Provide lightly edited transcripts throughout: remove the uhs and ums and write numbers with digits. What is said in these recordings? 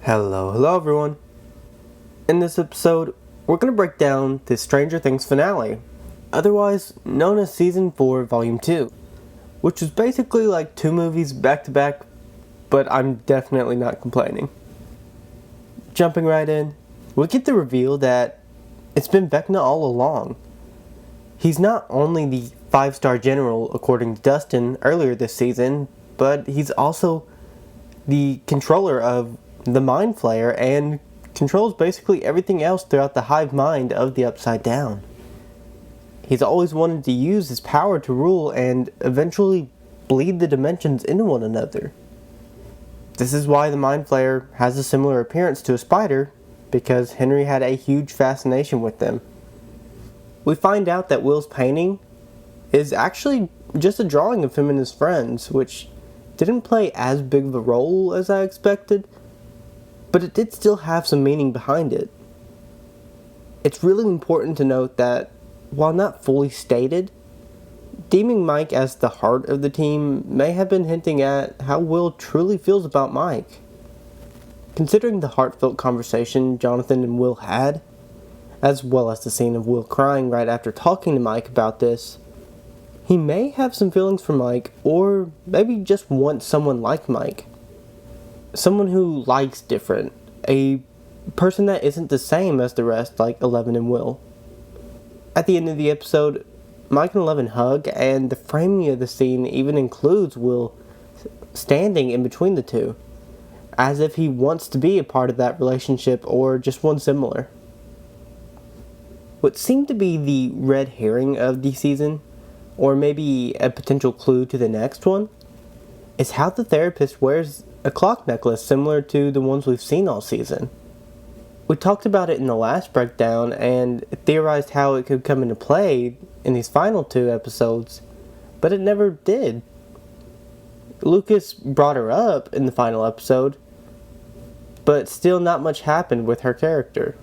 Hello everyone. In this episode, we're going to break down the Stranger Things finale, otherwise known as Season 4, Volume 2, which is basically like two movies back to back, but I'm definitely not complaining. Jumping right in, we get the reveal that it's been Vecna all along. He's not only the 5-star general according to Dustin earlier this season, but he's also the controller of the Mind Flayer and controls basically everything else throughout the hive mind of the Upside Down. He's always wanted to use his power to rule and eventually bleed the dimensions into one another. This is why the Mind Flayer has a similar appearance to a spider, because Henry had a huge fascination with them. We find out that Will's painting is actually just a drawing of him and his friends, which didn't play as big of a role as I expected, but it did still have some meaning behind it. It's really important to note that, while not fully stated, deeming Mike as the heart of the team may have been hinting at how Will truly feels about Mike. Considering the heartfelt conversation Jonathan and Will had, as well as the scene of Will crying right after talking to Mike about this, he may have some feelings for Mike, or maybe just wants someone like Mike. Someone who likes different. A person that isn't the same as the rest, like Eleven and Will. At the end of the episode, Mike and Eleven hug, and the framing of the scene even includes Will standing in between the two, as if he wants to be a part of that relationship or just one similar. What seemed to be the red herring of the season, or maybe a potential clue to the next one, is how the therapist wears a clock necklace similar to the ones we've seen all season. We talked about it in the last breakdown and theorized how it could come into play in these final two episodes, but it never did. Lucas brought her up in the final episode, but still not much happened with her character,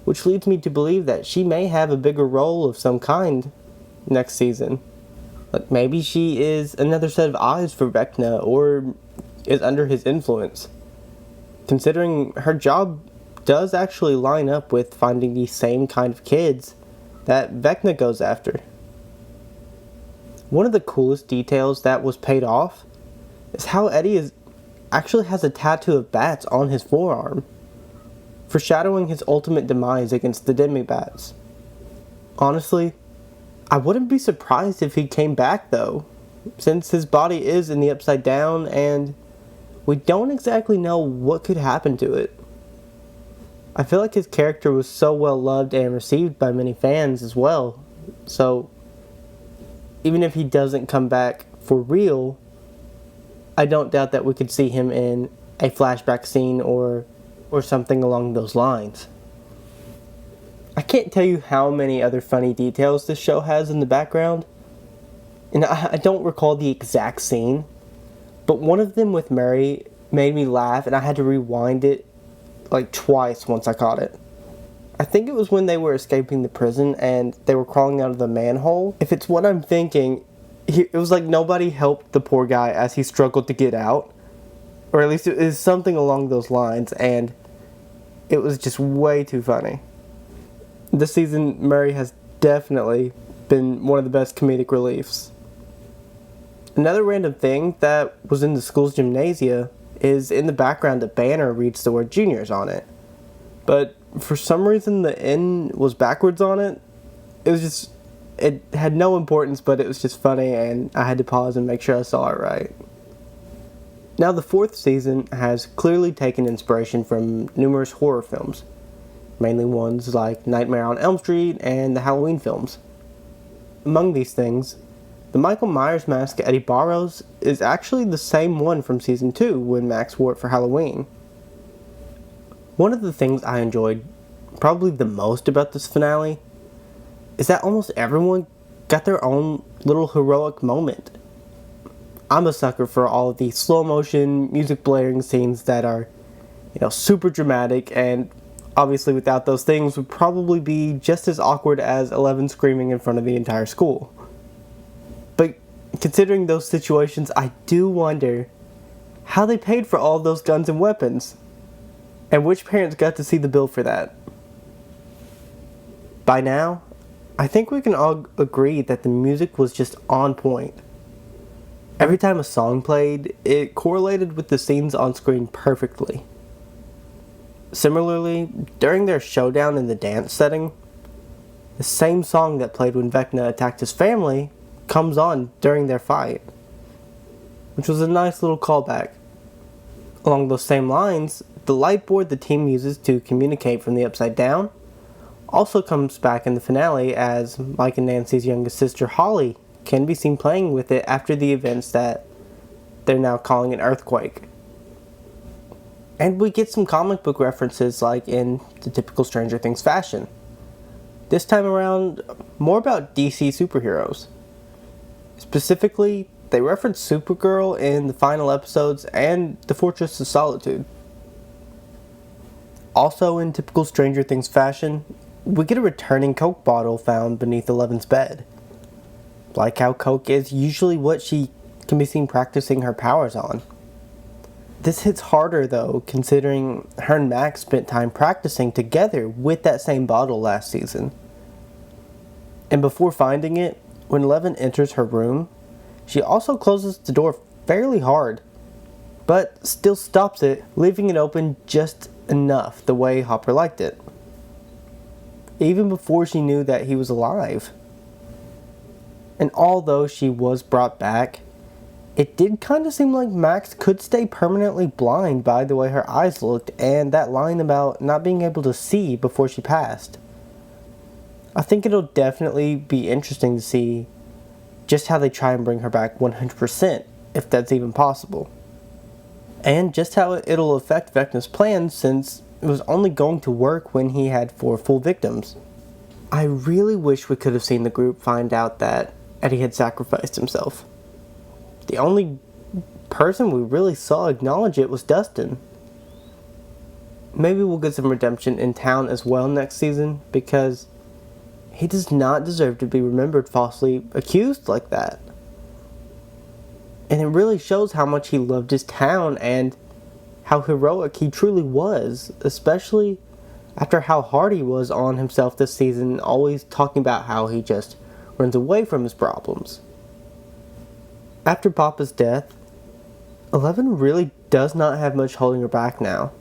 which leads me to believe that she may have a bigger role of some kind next season. Like maybe she is another set of eyes for Vecna, or is under his influence, considering her job does actually line up with finding the same kind of kids that Vecna goes after. One of the coolest details that was paid off is how Eddie actually has a tattoo of bats on his forearm, foreshadowing his ultimate demise against the Demi-Bats. Honestly, I wouldn't be surprised if he came back though, since his body is in the Upside Down and we don't exactly know what could happen to it. I feel like his character was so well loved and received by many fans as well, so even if he doesn't come back for real, I don't doubt that we could see him in a flashback scene or something along those lines. I can't tell you how many other funny details this show has in the background, and I don't recall the exact scene, but one of them with Mary made me laugh and I had to rewind it like twice once I caught it. I think it was when they were escaping the prison and they were crawling out of the manhole. If it's what I'm thinking, it was like nobody helped the poor guy as he struggled to get out, or at least it was something along those lines, and it was just way too funny. This season, Murray has definitely been one of the best comedic reliefs. Another random thing that was in the school's gymnasia is in the background a banner reads the word juniors on it. But for some reason the N was backwards on it. It had no importance, but it was just funny and I had to pause and make sure I saw it right. Now the fourth season has clearly taken inspiration from numerous horror films, mainly ones like Nightmare on Elm Street and the Halloween films. Among these things, the Michael Myers mask Eddie borrows is actually the same one from Season 2 when Max wore it for Halloween. One of the things I enjoyed probably the most about this finale is that almost everyone got their own little heroic moment. I'm a sucker for all of the slow motion, music blaring scenes that are, super dramatic, and obviously without those things would probably be just as awkward as Eleven screaming in front of the entire school. But considering those situations, I do wonder how they paid for all those guns and weapons. And which parents got to see the bill for that? By now, I think we can all agree that the music was just on point. Every time a song played, it correlated with the scenes on screen perfectly. Similarly, during their showdown in the dance setting, the same song that played when Vecna attacked his family comes on during their fight, which was a nice little callback. Along those same lines, the light board the team uses to communicate from the Upside Down also comes back in the finale, as Mike and Nancy's youngest sister Holly can be seen playing with it after the events that they're now calling an earthquake. And we get some comic book references like in the typical Stranger Things fashion. This time around, more about DC superheroes. Specifically, they reference Supergirl in the final episodes and the Fortress of Solitude. Also in typical Stranger Things fashion, we get a returning Coke bottle found beneath Eleven's bed. Like how Coke is usually what she can be seen practicing her powers on. This hits harder though, considering her and Max spent time practicing together with that same bottle last season. And before finding it, when Eleven enters her room, she also closes the door fairly hard, but still stops it, leaving it open just enough the way Hopper liked it. Even before she knew that he was alive. And although she was brought back, it did kind of seem like Max could stay permanently blind by the way her eyes looked and that line about not being able to see before she passed. I think it'll definitely be interesting to see just how they try and bring her back 100%, if that's even possible. And just how it'll affect Vecna's plans, since it was only going to work when he had 4 full victims. I really wish we could have seen the group find out that Eddie had sacrificed himself. The only person we really saw acknowledge it was Dustin. Maybe we'll get some redemption in town as well next season, because he does not deserve to be remembered falsely accused like that. And it really shows how much he loved his town and how heroic he truly was, especially after how hard he was on himself this season, always talking about how he just runs away from his problems. After Papa's death, Eleven really does not have much holding her back now.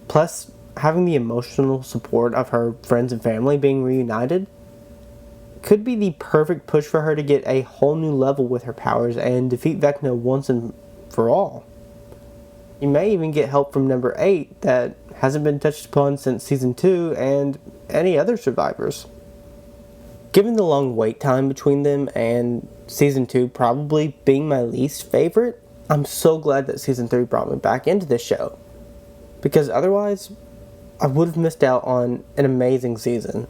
Plus, having the emotional support of her friends and family being reunited could be the perfect push for her to get a whole new level with her powers and defeat Vecna once and for all. You may even get help from number 8 that hasn't been touched upon since season 2 and any other survivors. Given the long wait time between them and season 2 probably being my least favorite, I'm so glad that season 3 brought me back into this show. Because otherwise, I would have missed out on an amazing season.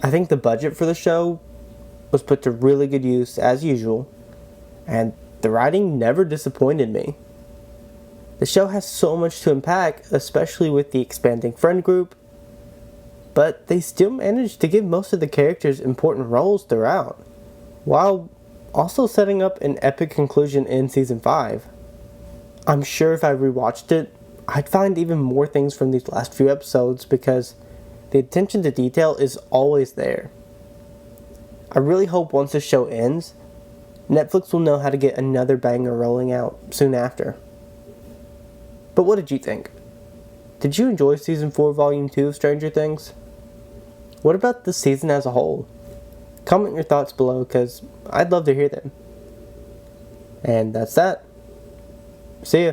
I think the budget for the show was put to really good use as usual, and the writing never disappointed me. The show has so much to unpack, especially with the expanding friend group, but they still managed to give most of the characters important roles throughout, while also setting up an epic conclusion in season 5. I'm sure if I rewatched it, I'd find even more things from these last few episodes because the attention to detail is always there. I really hope once the show ends, Netflix will know how to get another banger rolling out soon after. But what did you think? Did you enjoy Season 4 Volume 2 of Stranger Things? What about the season as a whole? Comment your thoughts below because I'd love to hear them. And that's that. See ya.